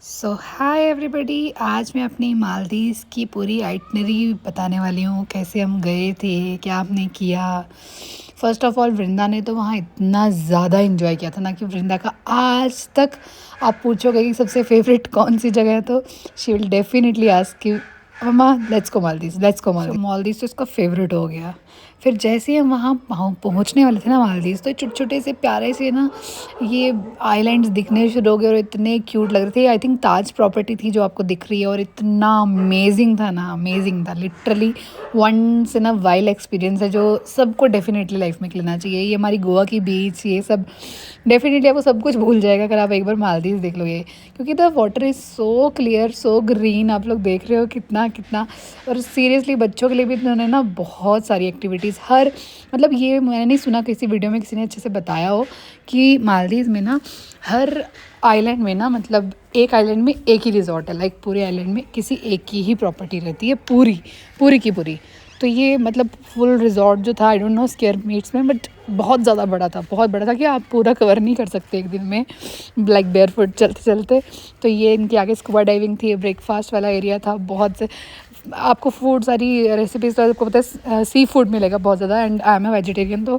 सो hi everybody. आज मैं अपनी मालदीव्स की पूरी आइटनरी बताने वाली हूँ, कैसे हम गए थे, क्या हमने किया। फ़र्स्ट ऑफ़ ऑल वृंदा ने तो वहाँ इतना ज़्यादा इन्जॉय किया था ना कि वृंदा का आज तक आप पूछोगे कि सबसे फेवरेट कौन सी जगह है तो शी विल डेफिनेटली आस्क कि मम्मा let's go Maldives, let's go Maldives. Maldives तो उसका फेवरेट हो गया। फिर जैसे ही हम वहाँ पहुँचने वाले थे ना मालदीव्स, तो छोटे छोटे से प्यारे से ना ये आइलैंड्स दिखने शुरू हो गए और इतने क्यूट लग रहे थे। आई थिंक ताज प्रॉपर्टी थी जो आपको दिख रही है, और इतना अमेजिंग था ना, अमेजिंग था literally. Once in a wild experience है जो सबको डेफिनेटली लाइफ में लेना चाहिए। ये हमारी गोवा की बीच, ये सब डेफिनेटली आपको सब कुछ भूल जाएगा अगर आप एक बार मालदीव देख लोगे, क्योंकि the water is so clear, so green. आप लोग देख रहे हो कितना कितना। और सीरियसली बच्चों के लिए भी इन्होंने ना बहुत सारी एक्टिविटीज़, हर मतलब ये मैंने नहीं सुना किसी वीडियो में किसी ने अच्छे से बताया हो कि मालदीव में ना हर आइलैंड में ना, मतलब एक आइलैंड में एक ही रिजॉर्ट है। लाइक पूरे आइलैंड में किसी एक की ही प्रॉपर्टी रहती है, पूरी पूरी की पूरी। तो ये मतलब फुल रिजॉर्ट जो था, I don't know square meets में, बट बहुत ज़्यादा बड़ा था, बहुत बड़ा था कि आप पूरा कवर नहीं कर सकते एक दिन में, लाइक बेयर फुट चलते चलते। तो ये इनके आगे स्कूबा डाइविंग थी, ब्रेकफास्ट वाला एरिया था, बहुत से आपको फूड सारी रेसिपीज़ तो आपको पता है सी फूड मिलेगा बहुत ज़्यादा। And I am a vegetarian, तो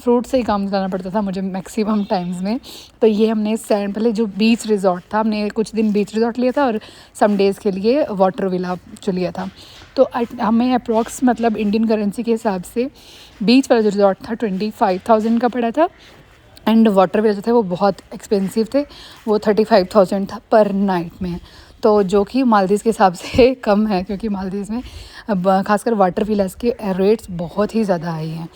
फ्रूट से ही काम चलाना पड़ता था मुझे मैक्सिमम टाइम्स में। तो ये हमने सैंड पहले जो बीच रिजॉर्ट था, हमने कुछ दिन बीच रिजॉर्ट लिया था और सम डेज़ के लिए वाटर विला जो लिया था। तो हमें अप्रॉक्स मतलब इंडियन करेंसी के हिसाब से बीच वाला जो रिजॉर्ट था 25,000 का पड़ा था। एंड वाटर विला जो थे वो बहुत एक्सपेंसिव थे, वो 35,000 था पर नाइट में। तो जो कि मालदीव के हिसाब से कम है, क्योंकि मालदीव में अब खासकर वाटर विलास के रेट्स बहुत ही ज़्यादा हाई हैं।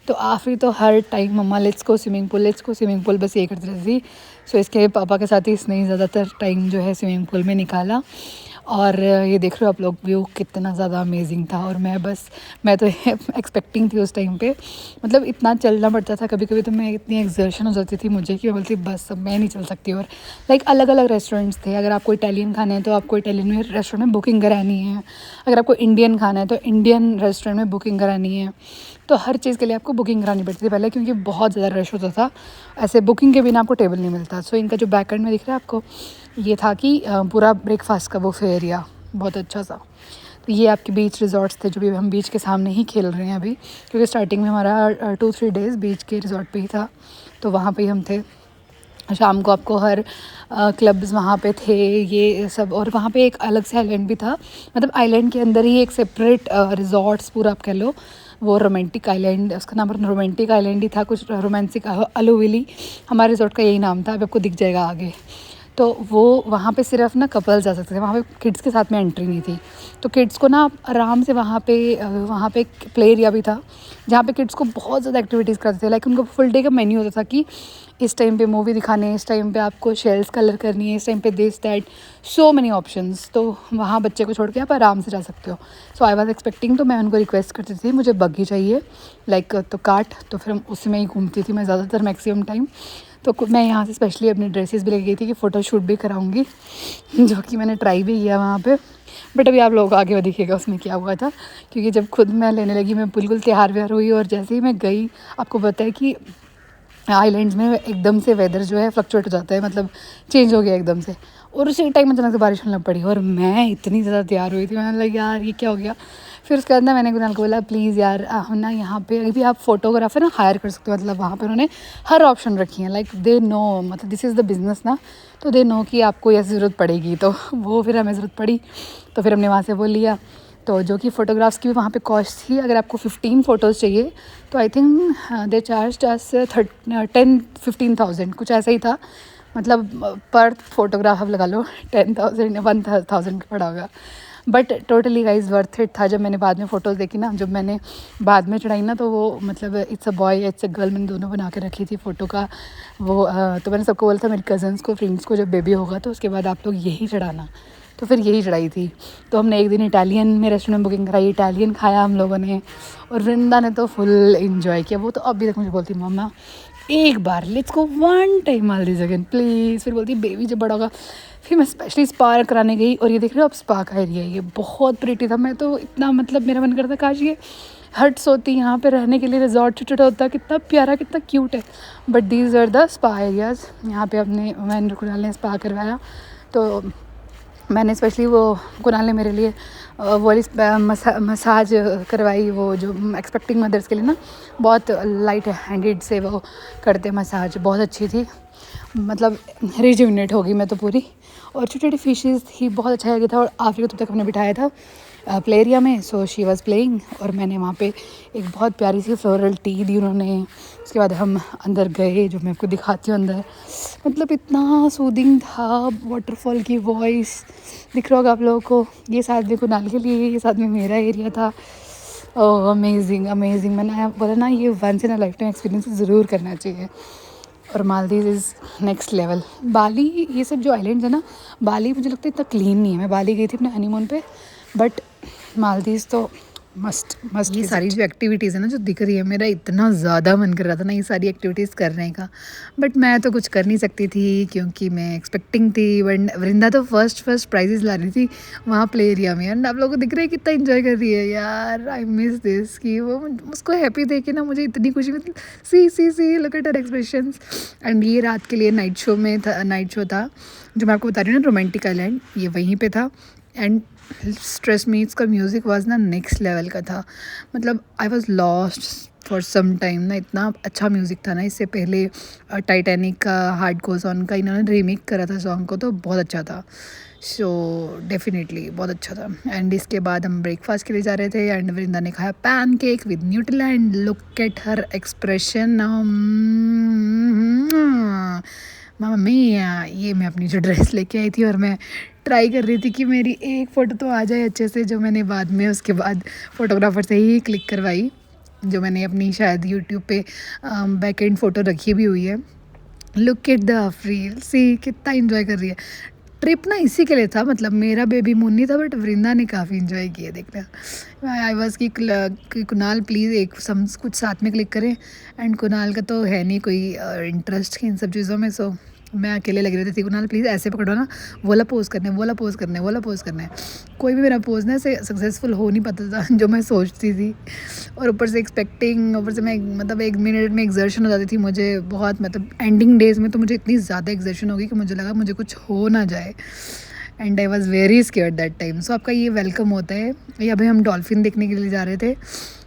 तो आखिरी तो हर टाइम मम्मा लेट्स को स्विमिंग पूल, लेट्स को स्विमिंग पूल, बस ये करती रहती थी। सो इसके पापा के साथ ही इसने ज़्यादातर टाइम जो है स्विमिंग पूल में निकाला। और ये देख रहे हो आप लोग, व्यू कितना ज़्यादा अमेजिंग था। और मैं तो एक्सपेक्टिंग थी उस टाइम पे, मतलब इतना चलना पड़ता था कभी कभी, तो मैं इतनी एक्सर्शन हो जाती थी मुझे कि मैं बोलती बस अब मैं नहीं चल सकती। और लाइक अलग अलग रेस्टोरेंट्स थे, अगर आपको इटालियन खाना है तो आपको इटालियन में रेस्टोरेंट में बुकिंग करानी है, अगर आपको इंडियन खाना है तो इंडियन रेस्टोरेंट में बुकिंग करानी है। तो हर चीज़ के लिए आपको बुकिंग करानी पड़ती थी पहले, क्योंकि बहुत ज़्यादा रश होता था, ऐसे बुकिंग के बिना आपको टेबल नहीं मिलता। सो इनका जो बैक एंड में दिख रहा है आपको, ये था कि पूरा ब्रेकफास्ट का बुफे एरिया बहुत अच्छा सा। तो ये आपके बीच रिजॉर्ट्स थे, जो भी हम बीच के सामने ही खेल रहे हैं अभी, क्योंकि स्टार्टिंग में हमारा 2-3 डेज़ बीच के रिजॉर्ट पे ही था, तो वहाँ पे ही हम थे। शाम को आपको हर क्लब्स वहाँ पे थे ये सब। और वहाँ पे एक अलग से आइलैंड भी था, मतलब आइलैंड के अंदर ही एक सेपरेट रिजॉर्ट्स पूरा आप कह लो, वो रोमांटिक आइलैंड, उसका नाम रोमांटिक आइलैंड ही था, कुछ रोमांसिक अलोविली हमारे रिजॉर्ट का यही नाम था, अभी आपको दिख जाएगा आगे। तो वो वहाँ पे सिर्फ ना कपल्स जा सकते थे, वहाँ पे किड्स के साथ में एंट्री नहीं थी। तो किड्स को ना आप आराम से वहाँ पे एक प्ले एरिया भी था, जहाँ पे किड्स को बहुत ज़्यादा एक्टिविटीज़ करते थे। लाइक उनको फुल डे का मेन्यू होता था कि इस टाइम पे मूवी दिखाने, इस टाइम पे आपको शेल्स कलर करनी है, इस टाइम पे this that, so many options. तो वहाँ बच्चे को छोड़ के आप आराम से जा सकते हो। सो आई वाज एक्सपेक्टिंग, तो मैं उनको रिक्वेस्ट करती थी मुझे बग्गी चाहिए, लाइक तो काट, तो फिर हम उसी में ही घूमती थी मैं ज़्यादातर मैक्सिमम टाइम। तो मैं यहाँ से स्पेशली अपनी ड्रेसेस भी लेके गई थी कि फ़ोटोशूट भी कराऊंगी, जो कि मैंने ट्राई भी किया वहाँ पे। बट अभी आप लोग आगे दिखेगा उसमें क्या हुआ था, क्योंकि जब खुद मैं लेने लगी मैं बिल्कुल तैयार व्यार हुई, और जैसे ही मैं गई, आपको पता है कि आइलैंड्स में एकदम से वेदर जो है फ्लक्चुएट हो जाता है, मतलब चेंज हो गया एकदम से, और उसी टाइम अचानक से बारिश होने लग पड़ी। और मैं इतनी ज़्यादा तैयार हुई थी, मैंने लगा यार ये क्या हो गया। फिर उसके बाद ना मैंने कुणाल को बोला प्लीज़ यार हम ना यहाँ पे अभी आप फोटोग्राफर ना हायर कर सकते हो, मतलब वहाँ पर उन्होंने हर ऑप्शन रखी है, लाइक दे नो, मतलब दिस इज़ द बिज़नेस ना, तो दे नो कि आपको ऐसी ज़रूरत पड़ेगी। तो वो फिर हमें ज़रूरत पड़ी, तो फिर हमने वहाँ से वो लिया। तो जो कि फ़ोटोग्राफ्स की भी वहाँ पे कॉस्ट थी, अगर आपको 15 फ़ोटोज़ चाहिए तो आई थिंक दे चार्ज अस 10-15,000 कुछ ऐसा ही था, मतलब पर फोटोग्राफ आप लगा लो 10,000 या 1,000 का पड़ा होगा। But totally guys worth it था। जब मैंने बाद में फ़ोटोज़ देखी ना, जब मैंने बाद में चढ़ाई ना, तो वो मतलब it's a boy it's a girl, मैंने दोनों बना के रखी थी फ़ोटो का वो। तो मैंने सबको बोला था मेरे कज़न्स को, फ्रेंड्स को, जब बेबी होगा तो उसके बाद आप लोग यही चढ़ाना। तो फिर यही चढ़ाई थी। तो हमने एक दिन इटालियन में रेस्टोरेंट में बुकिंग कराई, इटालियन खाया हम लोगों ने, और वृंदा ने तो फुल इन्जॉय किया। वो तो अभी तक मुझे बोलती मम्मा एक बार let's go one time Maldives again please. फिर बोलती बेबी जब बड़ा होगा। फिर मैं स्पेशली स्पा कराने गई, और ये देख रहे हो आप स्पा का एरिया, ये बहुत प्रिटी था। मैं तो इतना मतलब मेरा मन करता काश ये हट्स होती यहाँ पे रहने के लिए, रिजॉर्ट छोटा होता, कितना प्यारा कितना क्यूट है। But these are the spa areas. यहाँ पे मैंने कुणाल ने स्पा करवाया। तो मैंने स्पेशली वो कुणाल ने मेरे लिए वाली मसाज करवाई, वो जो एक्सपेक्टिंग मदर्स के लिए ना बहुत लाइट हैंडेड से वो करते मसाज, बहुत अच्छी थी, मतलब रिजुविनेट होगी मैं तो पूरी। और छोटी छोटी फिशेस थी, बहुत अच्छा लगा था। और आखिर तब तक हमने बिठाया था प्ले एरिया में, सो शी वाज प्लेइंग और मैंने वहाँ पे एक बहुत प्यारी सी फ्लोरल टी दी उन्होंने। उसके बाद हम अंदर गए, जो मैं आपको दिखाती हूँ अंदर, मतलब इतना सूदिंग था, वाटरफॉल की वॉइस दिख रहा होगा आप लोगों को। ये साथ में कुनाल के लिए, ये साथ में मेरा एरिया था। ओह अमेजिंग अमेजिंग, मैंने बोला ना ये once in a lifetime experience ज़रूर करना चाहिए। और Maldives is next level. Bali, ये सब जो आइलैंड्स है ना, बाली मुझे लगता है इतना क्लीन नहीं है। मैं बाली गई थी अपने हनीमून पे, बट मालदीव्स तो मस्ट मस्ट। ये सारी जो एक्टिविटीज़ है ना जो दिख रही है, मेरा इतना ज़्यादा मन कर रहा था ना ये सारी एक्टिविटीज़ करने का, बट मैं तो कुछ कर नहीं सकती थी क्योंकि मैं एक्सपेक्टिंग थी। वृंदा तो फर्स्ट प्राइजेस ला रही थी वहाँ प्ले एरिया में, एंड आप लोगों को दिख रहा है कितना इन्जॉय कर रही है यार। आई मिस दिस कि वो उसको हैप्पी देख के ना मुझे इतनी खुशी, मतलब see look at her expressions. And ये रात के लिए नाइट शो था जो मैं आपको बता रही हूँ ना, रोमांटिक आइलैंड, ये वहीं पे था। एंड स्ट्रेस मीट्स का म्यूज़िक वाज ना नेक्स्ट लेवल का था, मतलब I was lost for some time ना, इतना अच्छा म्यूज़िक था ना। इससे पहले टाइटैनिक का हार्ट गोज़ ऑन का इन्होंने रीमेक करा था सॉन्ग को, तो बहुत अच्छा था। सो डेफिनेटली बहुत अच्छा था। एंड इसके बाद हम ब्रेकफास्ट के लिए जा रहे थे एंड वृंदा ने खाया pancake with Nutella and look at her expression. Mummy ये मैं अपनी जो ड्रेस लेके आई थी और मैं ट्राई कर रही थी कि मेरी एक फ़ोटो तो आ जाए अच्छे से, जो मैंने बाद में उसके बाद फ़ोटोग्राफ़र से ही क्लिक करवाई, जो मैंने अपनी शायद यूट्यूब पे बैक एंड फ़ोटो रखी भी हुई है। लुक एट द अफ्रील, सी कितना इन्जॉय कर रही है। ट्रिप ना इसी के लिए था, मतलब मेरा बेबी मुन्नी था, बट वृंदा ने काफ़ी इन्जॉय किया। देखना आई वॉज कि कुणाल प्लीज़ एक कुछ साथ में क्लिक करें, एंड कुणाल का तो है नहीं कोई इंटरेस्ट इन सब चीज़ों में, सो मैं अकेले लग रही थी। कुणाल प्लीज़ ऐसे पकड़ो ना, वाला पोज़ करना है। कोई भी मेरा पोज़ ना ऐसे सक्सेसफुल हो नहीं पाता था जो मैं सोचती थी। और ऊपर से एक्सपेक्टिंग, ऊपर से मैं मतलब 1 मिनट में एग्जर्शन हो जाती थी मुझे बहुत, मतलब एंडिंग डेज़ में तो मुझे इतनी ज़्यादा एग्जर्शन हो गई कि मुझे लगा मुझे कुछ हो ना जाए, and I was very scared that time. So आपका ये वेलकम होता है। ये अभी हम डॉल्फिन देखने के लिए जा रहे थे।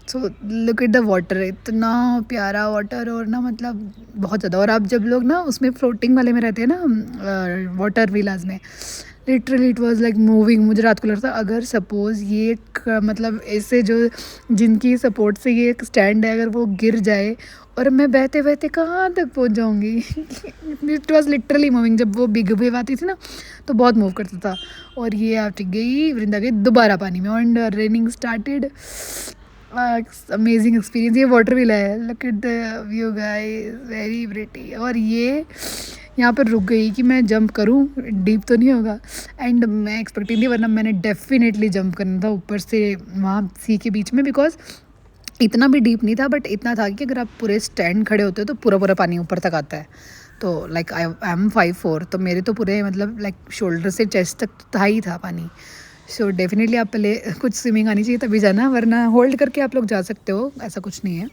So look at the water, इतना प्यारा वाटर, और ना मतलब बहुत ज़्यादा। और आप जब लोग ना उसमें फ्लोटिंग वाले में रहते हैं ना वाटर विलाज में, literally it was like moving. मुझे रात को लगता था अगर सपोज़ ये मतलब ऐसे जो जिनकी सपोर्ट से ये एक स्टैंड है, अगर वो गिर जाए और मैं बहते बहते कहाँ तक पहुँच जाऊँगी। It was literally moving. जब वो बिग वेव आती थी ना तो बहुत मूव करता था। और ये आप ठीक गई, वृंदा गई दोबारा पानी में, and raining started. Amazing experience. ये वाटर व्हील है, look at the view guys, very pretty. और ये यहाँ पर रुक गई कि मैं जंप करूँ, डीप तो नहीं होगा, एंड मैं एक्सपेक्टिंग थी, वरना मैंने डेफिनेटली जंप करना था ऊपर से वहाँ सी के बीच में, बिकॉज इतना भी डीप नहीं था, बट इतना था कि अगर आप पूरे स्टैंड खड़े होते हो तो पूरा पानी ऊपर तक आता है। तो लाइक आई एम 5'4", तो मेरे तो पूरे मतलब लाइक शोल्डर से चेस्ट तक था ही था पानी। सो डेफिनेटली आप पहले कुछ स्विमिंग आनी चाहिए तभी जाना, वरना होल्ड करके आप लोग जा सकते हो, ऐसा कुछ नहीं है।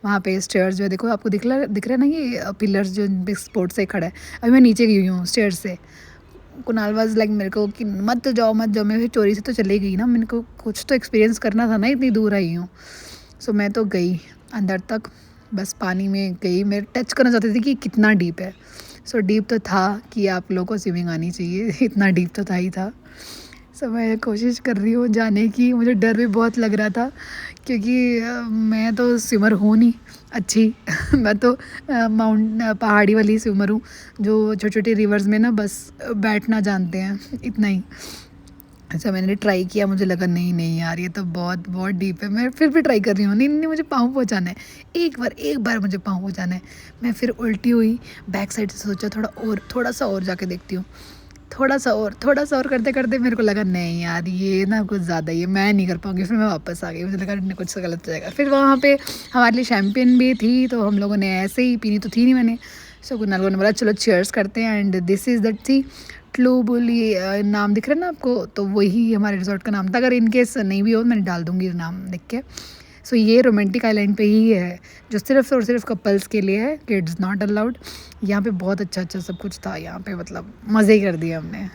वहाँ पे स्टेयर्स जो है, देखो आपको दिख रहा है ना ये पिलर्स जो स्पोर्ट से खड़ा है। अभी मैं नीचे गई हूँ स्टेयर्स से। कुणाल वाज लाइक मेरे को कि मत जाओ, मैं फिर चोरी से तो चली गई ना, मेरे को कुछ तो एक्सपीरियंस करना था ना, इतनी दूर आई हूँ। सो मैं तो गई अंदर तक, बस पानी में गई, मैं टच करना चाहती थी कि कितना डीप है। सो डीप तो था कि आप लोगों को स्विमिंग आनी चाहिए, इतना डीप तो था ही था। सो मैं कोशिश कर रही हूँ जाने की। मुझे डर भी बहुत लग रहा था क्योंकि मैं तो स्विमर हूँ नहीं अच्छी। मैं तो पहाड़ी वाली स्विमर हूँ जो छोटे छोटे रिवर्स में ना बस बैठना जानते हैं, इतना ही। अच्छा मैंने ट्राई किया, मुझे लगा नहीं यार ये तो बहुत बहुत डीप है। मैं फिर भी ट्राई कर रही हूँ, नहीं मुझे पाँव पहुँचाना है, एक बार मुझे पाँव पहुँचाना है। मैं फिर उल्टी हुई, बैक साइड से सोचा थोड़ा सा और जाके देखती हूँ। थोड़ा सा और करते करते मेरे को लगा नहीं यार ये ना कुछ ज़्यादा ही है, मैं नहीं कर पाऊँगी। फिर मैं वापस आ गई, मुझे लगा नहीं कुछ गलत हो जाएगा। फिर वहाँ पे हमारे लिए शैम्पेन भी थी, तो हम लोगों ने ऐसे ही पीनी तो थी नहीं मैंने। सो कुणाल ने बोला चलो चीयर्स करते हैं, एंड दिस इज़ दैट थी ट्लू बुल। ये नाम दिख रहा है ना आपको, तो वही हमारे रिजॉर्ट का नाम था। अगर इनकेस नहीं भी हो मैंने डाल दूँगी नाम लिख के। सो ये रोमांटिक आइलैंड पे ही है जो सिर्फ और सिर्फ कपल्स के लिए है, किड्स नॉट अलाउड। यहाँ पे बहुत अच्छा सब कुछ था, यहाँ पे मतलब मज़े ही कर दिए हमने।